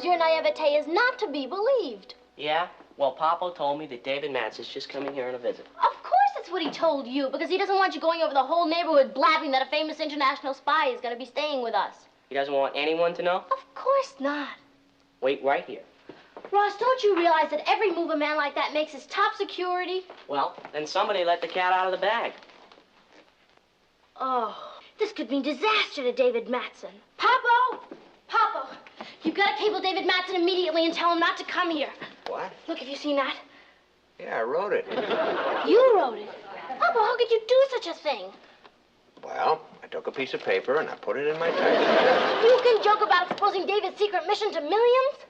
your naivete is not to be believed. Yeah? Well, Papa told me that David Matz is just coming here on a visit. Of course that's what he told you, because he doesn't want you going over the whole neighborhood blabbing that a famous international spy is going to be staying with us. He doesn't want anyone to know? Of course not. Wait right here. Ross, don't you realize that every move a man like that makes is top security? Well, then somebody let the cat out of the bag. Oh, this could mean disaster to David Matson. Papo! Papo! You've got to cable David Matson immediately and tell him not to come here. What? Look, have you seen that? Yeah, I wrote it. You wrote it? Papo, how could you do such a thing? Well, I took a piece of paper and I put it in my typewriter. You can joke about exposing David's secret mission to millions?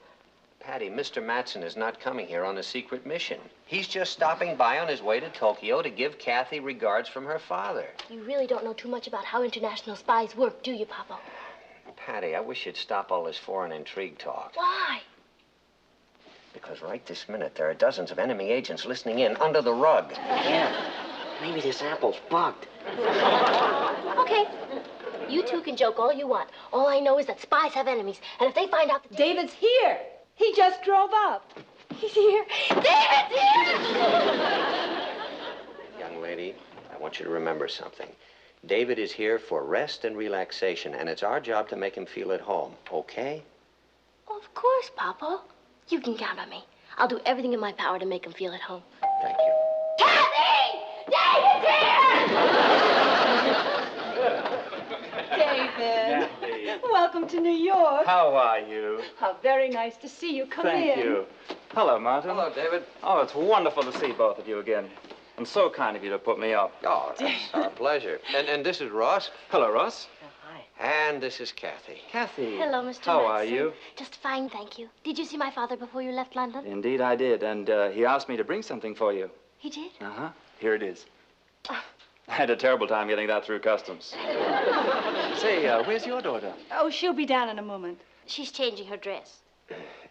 Patty, Mr. Matson is not coming here on a secret mission. He's just stopping by on his way to Tokyo to give Cathy regards from her father. You really don't know too much about how international spies work, do you, Papo? Patty, I wish you'd stop all this foreign intrigue talk. Why? Because right this minute, there are dozens of enemy agents listening in under the rug. Yeah. Maybe this apple's bugged. Okay. You two can joke all you want. All I know is that spies have enemies, and if they find out that David's here. He just drove up. He's here. David's here! Young lady, I want you to remember something. David is here for rest and relaxation, and it's our job to make him feel at home, okay? Of course, Papa. You can count on me. I'll do everything in my power to make him feel at home. Thank you. Cathy! David's here! David. Cathy. Welcome to New York. How are you? How very nice to see you. Come in. Thank you. Hello, Martin. Hello, David. Oh, it's wonderful to see both of you again. And so kind of you to put me up. Oh, that's our pleasure. And this is Ross. Hello, Ross. And this is Cathy. Kathy. Hello, Mr. How Matson. are you? Just fine, thank you. Did you see my father before you left London? Indeed, I did. And he asked me to bring something for you. He did? Uh-huh. Here it is. I had a terrible time getting that through customs. Say, where's your daughter? Oh, she'll be down in a moment. She's changing her dress.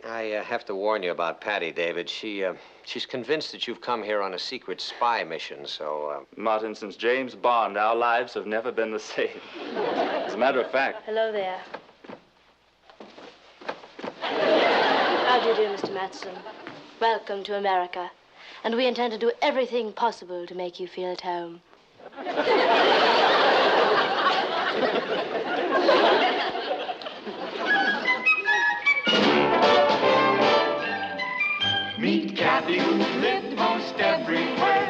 I have to warn you about Patty, David. She's convinced that you've come here on a secret spy mission, so... Martin, since James Bond, our lives have never been the same. As a matter of fact... Hello there. How do you do, Mr. Matson? Welcome to America. And we intend to do everything possible to make you feel at home. Meet Cathy, who lived most everywhere,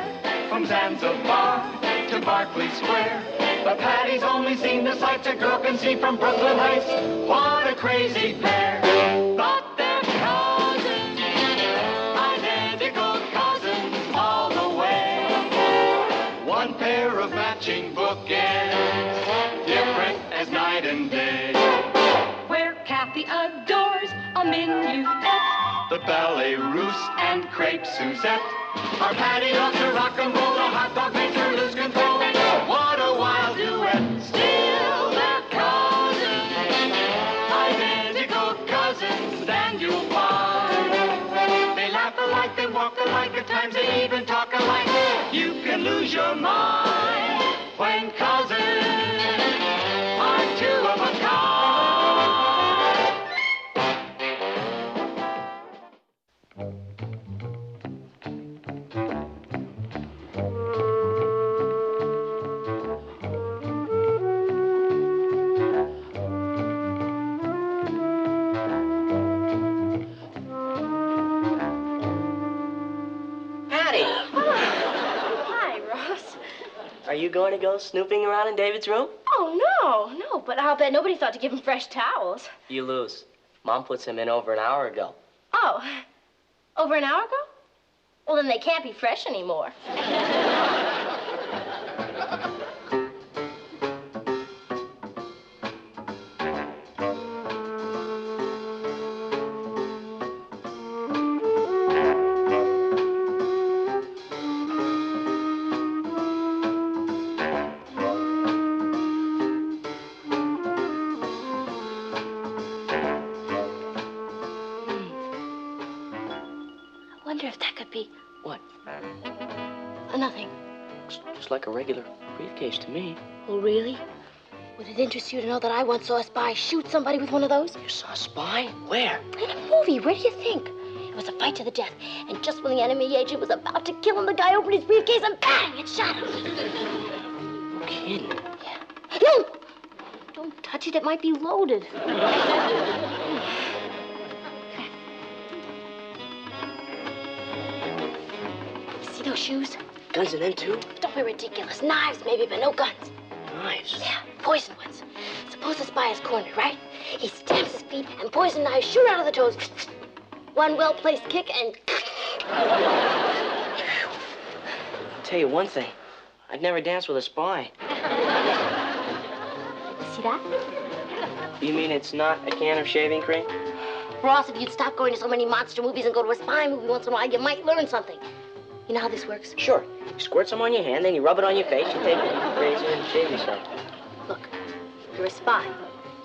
from Zanzibar to Berkeley Square. But Patty's only seen the sights a girl can see from Brooklyn Heights. What a crazy pair! But they're cousins, identical cousins all the way. One pair of matching bookends, different as night and day. Where Cathy adores a minuet, The ballet russe and crepe Suzette. Our Patty loves to rock and roll, the hot dog makes her lose control. What a wild duet. Still they're cousins, identical cousins, and you'll find they laugh alike, they walk alike, at times they even talk alike. You can lose your mind when cousins are two of a kind. Are you going to go snooping around in David's room? Oh, no, but I'll bet nobody thought to give him fresh towels. You lose. Mom puts them in over an hour ago. Oh, over an hour ago? Well, then they can't be fresh anymore. I wonder if that could be... What? Nothing. Looks just like a regular briefcase to me. Oh, really? Would it interest you to know that I once saw a spy shoot somebody with one of those? You saw a spy? Where? In a movie. Where do you think? It was a fight to the death. And just when the enemy agent was about to kill him, the guy opened his briefcase and bang! It shot him. No kidding. Yeah. No! Don't touch it. It might be loaded. See those shoes? Guns in them, too? Don't be ridiculous. Knives, maybe, but no guns. Knives? Yeah, poison ones. Suppose the spy is cornered, right? He stamps his feet, and poison knives shoot out of the toes. One well-placed kick, and... I'll tell you one thing. I'd never dance with a spy. See that? You mean it's not a can of shaving cream? Ross, if you'd stop going to so many monster movies and go to a spy movie once in a while, you might learn something. You know how this works? Sure. You squirt some on your hand, then you rub it on your face, you take a razor and shave yourself. Look, you're a spy.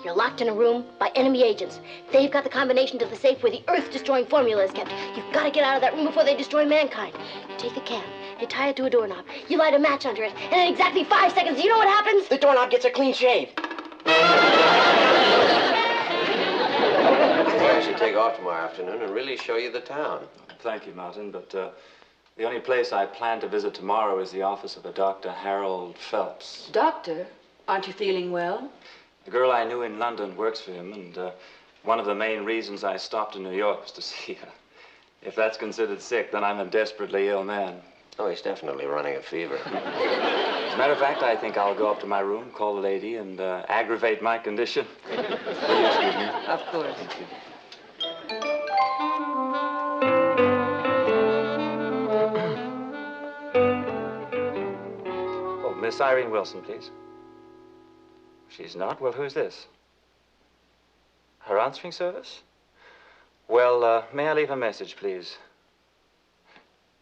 You're locked in a room by enemy agents. They've got the combination to the safe where the Earth-destroying formula is kept. You've got to get out of that room before they destroy mankind. You take the can, you tie it to a doorknob, you light a match under it, and in exactly 5 seconds, you know what happens? The doorknob gets a clean shave. I should take off tomorrow afternoon and really show you the town. Thank you, Martin, but the only place I plan to visit tomorrow is the office of a Dr. Harold Phelps. Doctor, aren't you feeling well? The girl I knew in London works for him, and one of the main reasons I stopped in New York was to see her. If that's considered sick, then I'm a desperately ill man. Oh, he's definitely running a fever. As a matter of fact, I think I'll go up to my room, call the lady, and aggravate my condition. Will you excuse me? Of course. Thank you. Oh, Miss Irene Wilson, please. She's not? Well, who's this? Her answering service? Well, may I leave a message, please?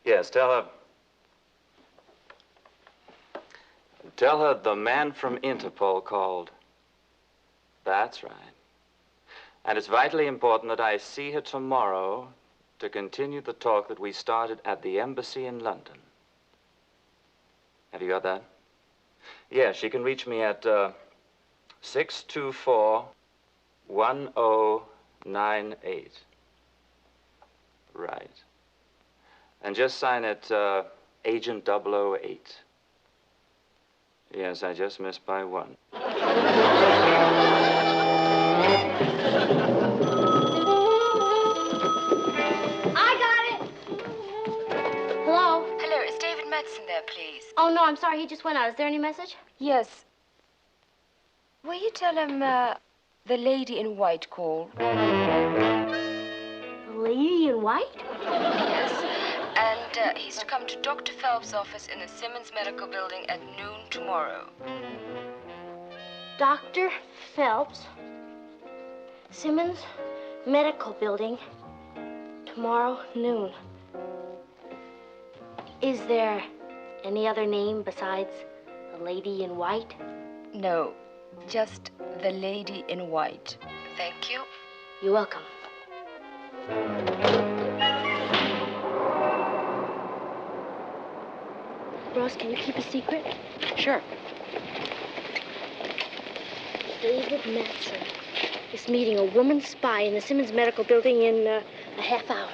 Yes, tell her the man from Interpol called. That's right. And it's vitally important that I see her tomorrow to continue the talk that we started at the embassy in London. Have you got that? Yes, she can reach me at 624-1098. Right. And just sign it Agent 008. Yes, I just missed by one. Hello? Hello, is David Madsen there, please? Oh, no, I'm sorry. He just went out. Is there any message? Yes. Will you tell him, the lady in white called? The lady in white? Yes. And, he's to come to Dr. Phelps' office in the Simmons Medical Building at noon tomorrow. Dr. Phelps, Simmons Medical Building, tomorrow noon. Is there any other name besides the lady in white? No, just the lady in white. Thank you. You're welcome. Ross, can you keep a secret? Sure. David Madsen is meeting a woman spy in the Simmons Medical Building in a half hour.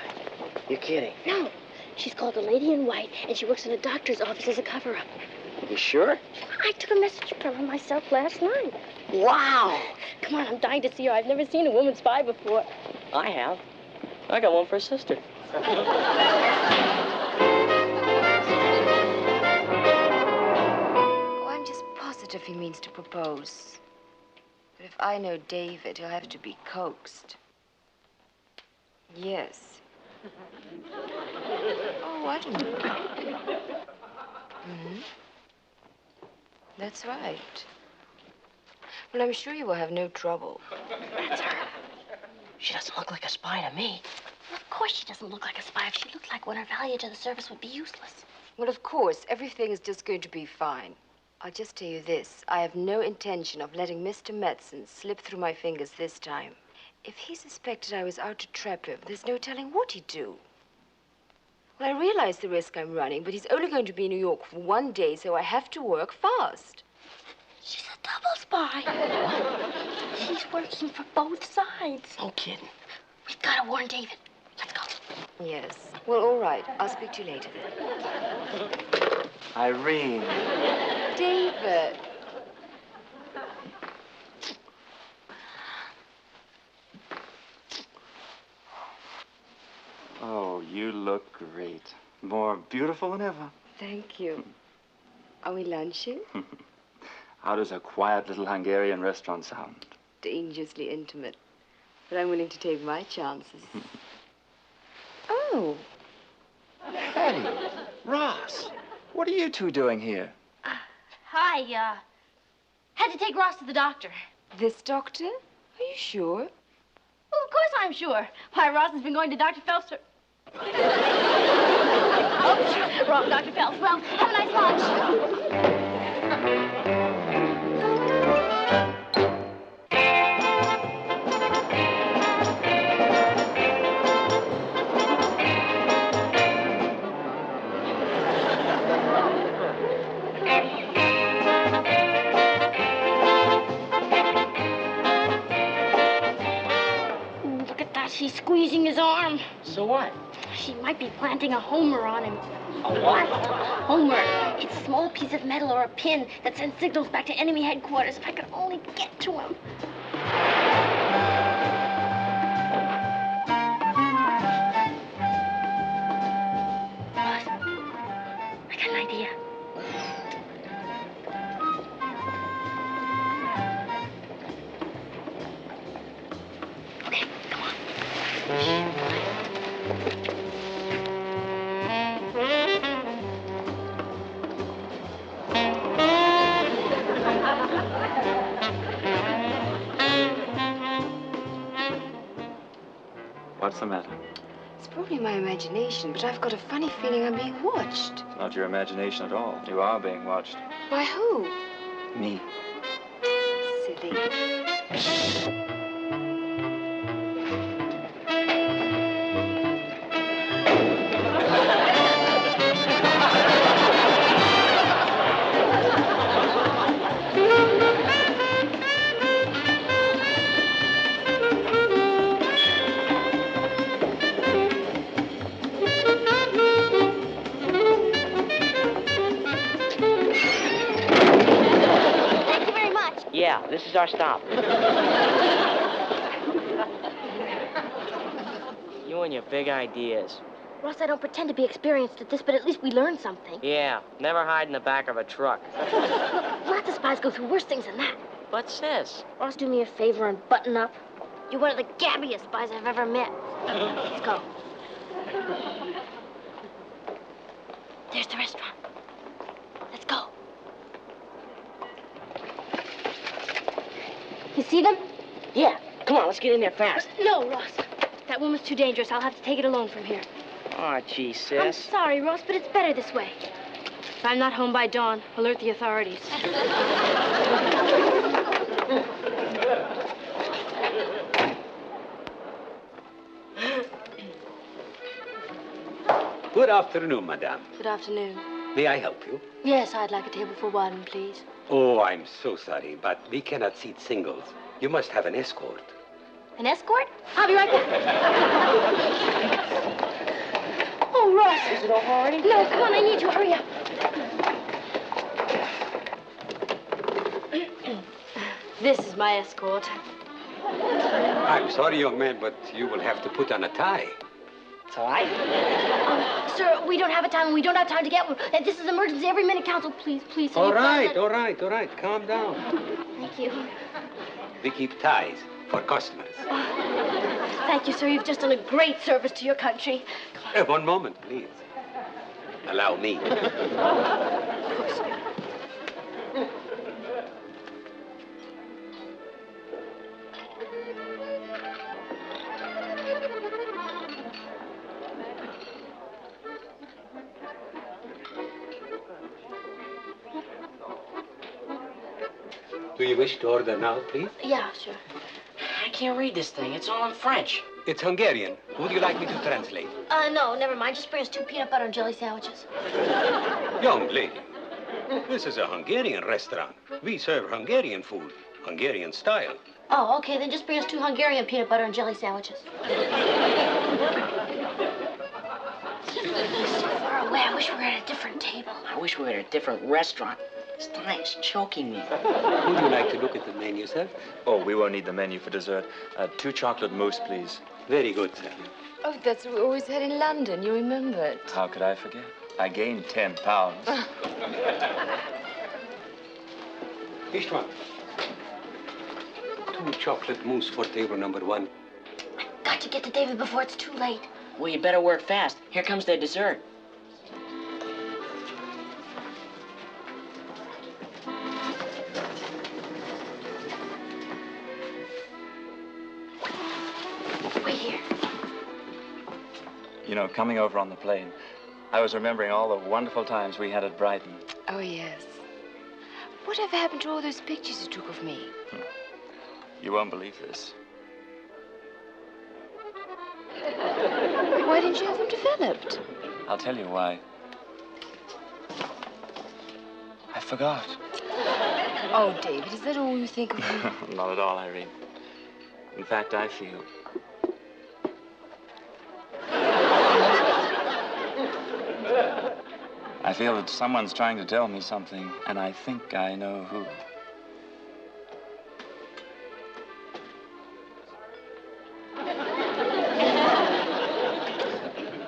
You're kidding. No, she's called the lady in white, and she works in a doctor's office as a cover-up. You sure? I took a message from her myself last night. Wow. Come on, I'm dying to see her. I've never seen a woman spy before. I have. I got one for a sister. Oh, I'm just positive he means to propose. But if I know David, he'll have to be coaxed. Yes. Oh, I don't know. Mm-hmm. That's right. Well, I'm sure you will have no trouble. That's her. She doesn't look like a spy to me. Well, of course she doesn't look like a spy. If she looked like one, her value to the service would be useless. Well, of course, everything is just going to be fine. I'll just tell you this. I have no intention of letting Mr. Madsen slip through my fingers this time. If he suspected I was out to trap him, there's no telling what he'd do. Well, I realize the risk I'm running, but he's only going to be in New York for 1 day, so I have to work fast. She's a double spy. She's working for both sides. No kidding. We've got to warn David. Let's go. Yes. Well, all right. I'll speak to you later then. Irene. David. Oh, you look great. More beautiful than ever. Thank you. Are we lunching? How does a quiet little Hungarian restaurant sound? Dangerously intimate. But I'm willing to take my chances. Oh. Hey, Ross. What are you two doing here? Hi, had to take Ross to the doctor. This doctor? Are you sure? Well, of course I'm sure. Why, Ross has been going to Dr. Phelps. Oops, wrong Dr. Phelps. Well, have a nice lunch. Look at that. She's squeezing his arm. So what? She might be planting a homer on him. A what? Homer. It's a small piece of metal or a pin that sends signals back to enemy headquarters. If I could only get to him. Ross, I got an idea. Okay, come on. What's the matter? It's probably my imagination, but I've got a funny feeling I'm being watched. It's not your imagination at all. You are being watched. By who? Me. Silly. Thank you very much. Yeah, this is our stop. You and your big ideas. Ross, I don't pretend to be experienced at this, but at least we learned something. Yeah, never hide in the back of a truck. Look, lots of spies go through worse things than that. What's this? Ross, do me a favor and button up. You're one of the gabbiest spies I've ever met. Let's go. There's the restaurant. Let's go. You see them? Yeah, come on, let's get in there fast. No, Ross. That woman's too dangerous. I'll have to take it alone from here. Aw, gee, I'm sis. sorry, Ross, but it's better this way. If I'm not home by dawn, alert the authorities. Good afternoon, madame. Good afternoon. May I help you? Yes, I'd like a table for one, please. Oh, I'm so sorry, but we cannot seat singles. You must have an escort. An escort? I'll be right back. Oh, Ross. Is it over already? No, come on, I need you. Hurry up. This is my escort. I'm sorry, young man, but you will have to put on a tie. It's all right. Sir, we don't have a time, and we don't have time to get one. This is emergency. Every minute counts. So please, please. All right. Calm down. Thank you. We keep ties for customers. Thank you, sir. You've just done a great service to your country. One moment, please. Allow me. Of course. Do you wish to order now, please? Yeah, sure. I can't read this thing. It's all in French. It's Hungarian. Would you like me to translate? No, never mind. Just bring us 2 peanut butter and jelly sandwiches. Young lady, This is a Hungarian restaurant. We serve Hungarian food, Hungarian style. Oh, okay, then just bring us 2 Hungarian peanut butter and jelly sandwiches. So far away, I wish we were at a different table. I wish we were at a different restaurant. This time is choking me. Would you like to look at the menu, sir? Oh, we won't need the menu for dessert. 2 chocolate mousse, please. Very good, sir. Oh, that's what we always had in London. You remember it. How could I forget? I gained 10 pounds. H.E.W. 2 chocolate mousse for table number 1. Got to get to David before it's too late. Well, you better work fast. Here comes their dessert. Wait here. You know, coming over on the plane, I was remembering all the wonderful times we had at Brighton. Oh, yes. Whatever happened to all those pictures you took of me? You won't believe this. Why didn't you have them developed? I'll tell you why. I forgot. Oh, David, is that all you think of me? Not at all, Irene. In fact, I feel... I feel that someone's trying to tell me something, and I think I know who.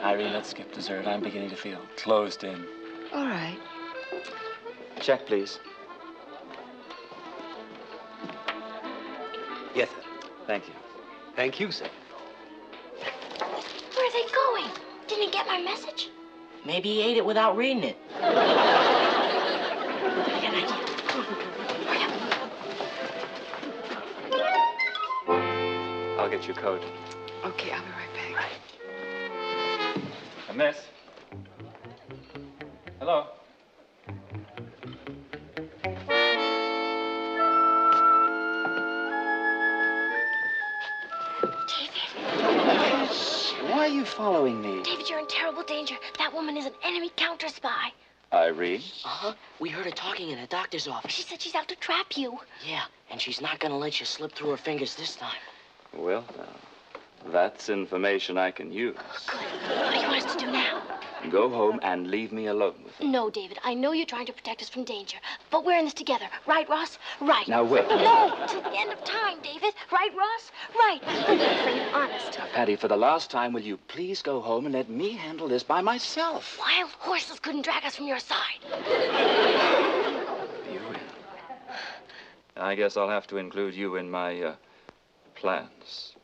Irene, let's skip dessert. I'm beginning to feel closed in. All right. Check, please. Yes, sir. Thank you. Thank you, sir. Where are they going? Didn't he get my message? Maybe he ate it without reading it. I got an idea. Hurry up. I'll get your coat. Okay, I'll be right back. Miss? Hello? Why are you following me? David, you're in terrible danger. That woman is an enemy counter spy. Irene? Uh-huh. We heard her talking in the doctor's office. She said she's out to trap you. Yeah, and she's not gonna let you slip through her fingers this time. Well, that's information I can use. Good. What do you want us to do now? Go home and leave me alone with her. No, David, I know you're trying to protect us from danger, but we're in this together. Right, Ross? Right. Now, wait. No, till the end of time, David. Right, Ross? Right. I'm honest. Now, Patty, for the last time, will you please go home and let me handle this by myself? Wild horses couldn't drag us from your side. You will. I guess I'll have to include you in my, plans.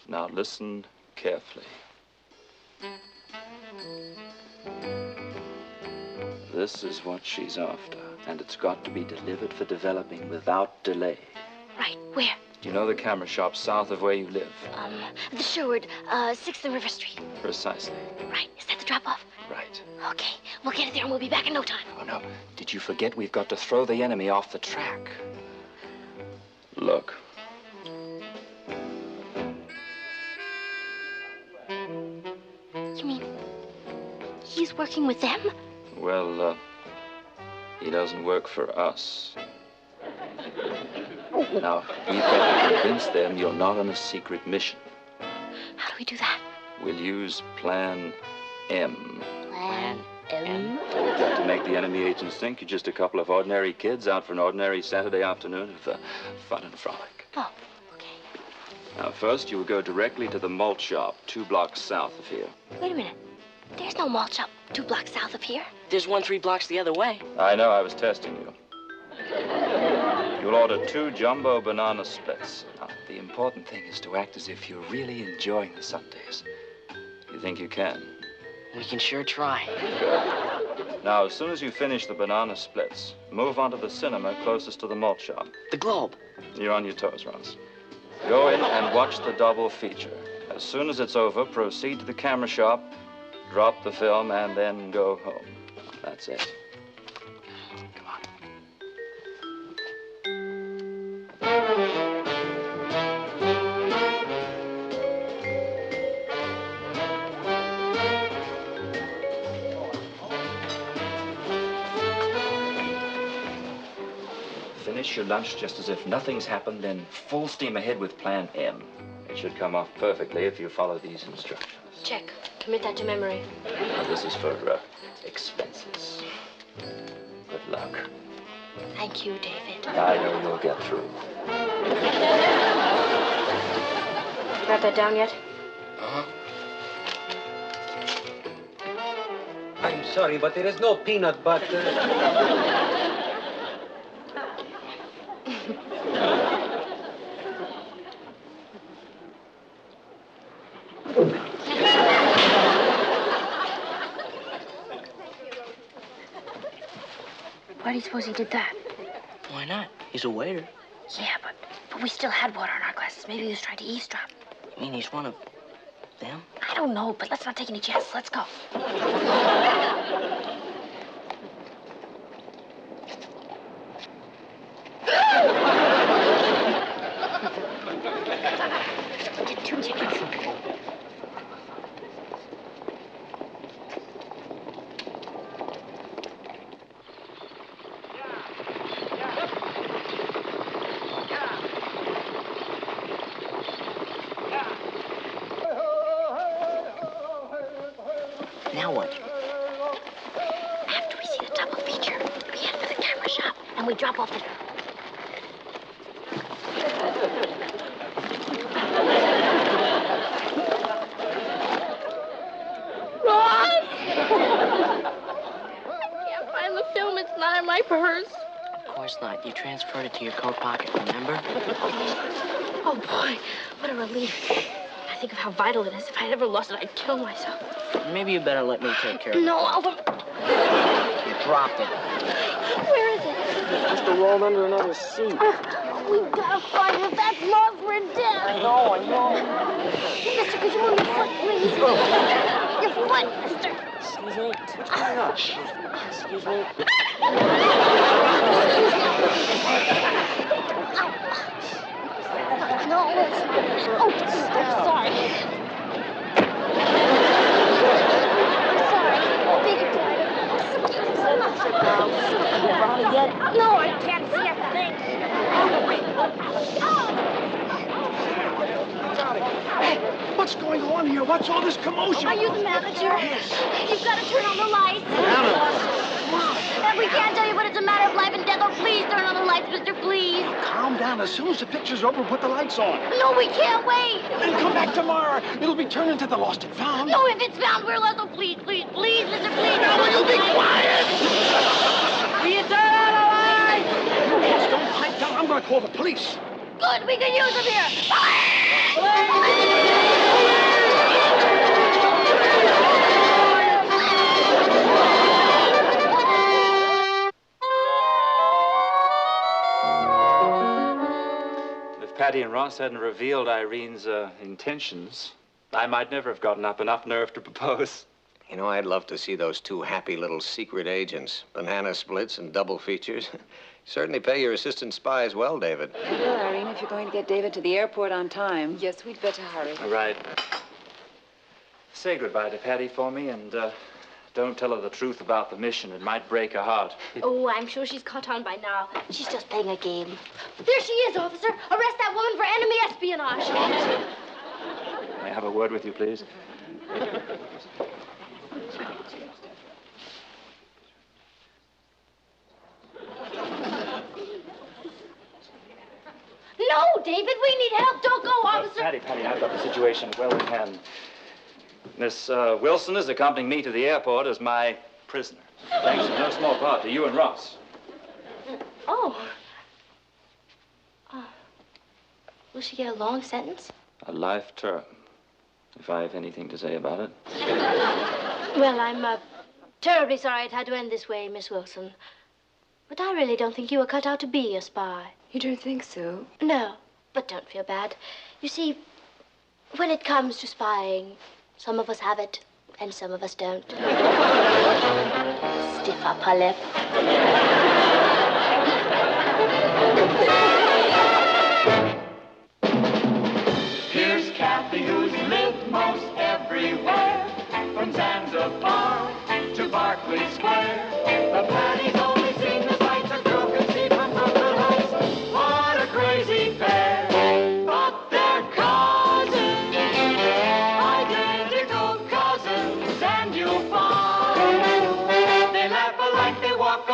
Now, listen carefully. This is what she's after, and it's got to be delivered for developing without delay. Right, where? Do you know the camera shop south of where you live? The Sherwood, 6th and River Street. Precisely. Right, is that the drop-off? Right. Okay, we'll get it there and we'll be back in no time. Oh, no. Did you forget we've got to throw the enemy off the track? Look. You mean he's working with them? Well, he doesn't work for us. Now, we've got to convince them you're not on a secret mission. How do we do that? We'll use Plan M. Plan M? We've got to make the enemy agents think you're just a couple of ordinary kids out for an ordinary Saturday afternoon of fun and frolic. Oh, okay. Now, first, you'll go directly to the malt shop 2 blocks south of here. Wait a minute. There's no malt shop 2 blocks south of here. There's one 3 blocks the other way. I know, I was testing you. You'll order 2 jumbo banana splits. Now, the important thing is to act as if you're really enjoying the Sundays. You think you can? We can sure try. Good. Now, as soon as you finish the banana splits, move on to the cinema closest to the malt shop. The Globe. You're on your toes, Ross. Go in and watch the double feature. As soon as it's over, proceed to the camera shop, drop the film, and then go home. That's it. Come on. finish your lunch just as if nothing's happened, then full steam ahead with Plan M. It should come off perfectly if you follow these instructions. Check. Commit that to memory. Now, this is for expenses. Good luck. Thank you, David. I know you'll get through. You got that down yet? Uh-huh. I'm sorry, but there is no peanut butter. Why do you suppose he did that? Why not? He's a waiter. Yeah, but we still had water in our glasses. Maybe he was trying to eavesdrop. You mean he's one of them? I don't know, but let's not take any chances. Let's go. Get 2 tickets. Now what? After we see the double feature, we head for the camera shop and we drop off the... Ron! I can't find the film. It's not in my purse. Of course not. You transferred it to your coat pocket, remember? Oh, boy. What a relief. I think of how vital it is. If I'd ever lost it, I'd kill myself. Maybe you better let me take care of it. No, I'll... You dropped it. Where is it? It must have rolled under another seat. We've got to find it. That's lost for death. I know. Mister, could you move your foot, please? Your foot, mister. Excuse me. What's going on? Excuse me. No, it's... Oh, I'm sorry. No, I can't see a thing. Hey, what's going on here? What's all this commotion? Are you the manager? You've got to turn on the lights. And we can't tell you, but it's a matter of life and death. Oh, please turn on the lights, mister, please. Calm down. As soon as the picture's over, put the lights on. No, we can't wait. Then come back tomorrow. It'll be turned into the lost and found. No, if it's found, we're lost. Oh, please, please, please, mister, please. Will you be quiet? Will you turn on the lights? Yes, don't pipe down. I'm going to call the police. Good, we can use them here. If Patty and Ross hadn't revealed Irene's intentions, I might never have gotten up enough nerve to propose. You know, I'd love to see those 2 happy little secret agents. Banana splits and double features. Certainly pay your assistant spies well, David. You will, Irene, if you're going to get David to the airport on time. Yes, we'd better hurry. All right. Say goodbye to Patty for me, and don't tell her the truth about the mission. It might break her heart. Oh, I'm sure she's caught on by now. She's just playing a game. There she is, officer. Arrest that woman for enemy espionage. Officer, may I have a word with you, please? No, David, we need help. Don't go, officer. Patty, I've got the situation well in hand. Miss Wilson is accompanying me to the airport as my prisoner. Thanks in no small part to you and Ross. Oh. Will she get a long sentence? A life term, if I have anything to say about it. Well, I'm terribly sorry it had to end this way, Miss Wilson. But I really don't think you were cut out to be a spy. You don't think so? No, but don't feel bad. You see, when it comes to spying, some of us have it, and some of us don't. Stiff upper lip. Here's Cathy, who's lived most everywhere, from Zanzibar to Berkeley Square. The Patty's only seen the sights a girl can see from Brooklyn Heights.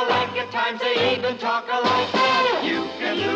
alike, at times they even talk alike. You can